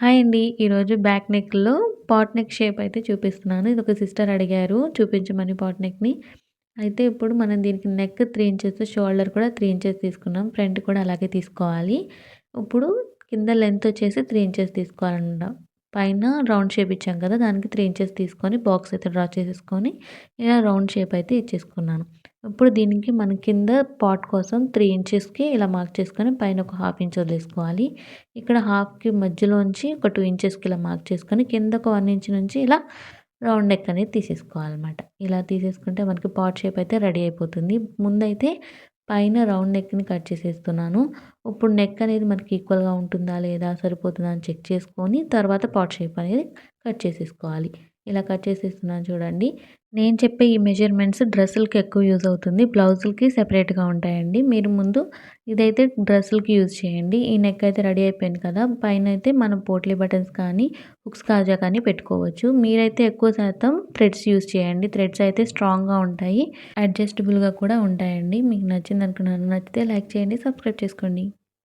Hi అండి. ఈరోజు back నెక్‌లో pot neck shape అయితే చూపిస్తున్నాను. ఇదొక సిస్టర్ అడిగారు చూపించమని పాట్ నెక్‌ని. అయితే ఇప్పుడు మనం దీనికి నెక్ 3 ఇంచెస్, షోల్డర్ కూడా 3 ఇంచెస్ తీసుకున్నాం. ఫ్రంట్ కూడా అలాగే తీసుకోవాలి. ఇప్పుడు కింద లెంత్ వచ్చేసి 3 ఇంచెస్ తీసుకోవాలనమాట. పైన రౌండ్ షేప్ ఇచ్చాం కదా! దానికి 3 ఇంచెస్ తీసుకొని బాక్స్ అయితే డ్రా చేసేసుకొని ఇలా రౌండ్ షేప్ అయితే ఇచ్చేసుకున్నాను. ఇప్పుడు దీనికి మన కింద పాట్ కోసం 3 ఇంచెస్‌కి ఇలా మార్క్ చేసుకొని పైన ఒక హాఫ్ ఇంచ్ వదిలేసుకోవాలి. ఇక్కడ హాఫ్‌కి మధ్యలోంచి ఒక 2 ఇంచెస్‌కి ఇలా మార్క్ చేసుకొని కింద ఒక 1 ఇంచ్ నుంచి ఇలా రౌండ్ నెక్ అనేది తీసేసుకోవాలన్నమాట. ఇలా తీసేసుకుంటే మనకి పాట్ షేప్ అయితే రెడీ అయిపోతుంది. ముందైతే పైన రౌండ్ నెక్‌ని కట్ చేసేస్తున్నాను. ఇప్పుడు నెక్ అనేది మనకి ఈక్వల్‌గా ఉంటుందా లేదా సరిపోతుందా అని చెక్ చేసుకొని తర్వాత పాట్ షేప్ అనేది కట్ చేసేసుకోవాలి. ఇలా కట్ చేసేస్తున్నాను చూడండి. నేను చెప్పే ఈ మెజర్‌మెంట్స్ డ్రెస్సులకి ఎక్కువ యూజ్ అవుతుంది. బ్లౌజులకి సెపరేట్‌గా ఉంటాయండి. మీరు ముందు ఇదైతే డ్రెస్సులకి యూజ్ చేయండి. ఈ నెక్ అయితే రెడీ అయిపోయింది కదా! పైనైతే మనం పోట్లీ బటన్స్ కానీ, హుక్స్ కాజా కానీ పెట్టుకోవచ్చు. మీరైతే ఎక్కువ శాతం థ్రెడ్స్ యూజ్ చేయండి. థ్రెడ్స్ అయితే స్ట్రాంగ్‌గా ఉంటాయి. అడ్జస్టబుల్‌గా కూడా ఉంటాయండి. మీకు నచ్చిందనుకున్నాను. నచ్చితే లైక్ చేయండి. సబ్స్క్రైబ్ చేసుకోండి.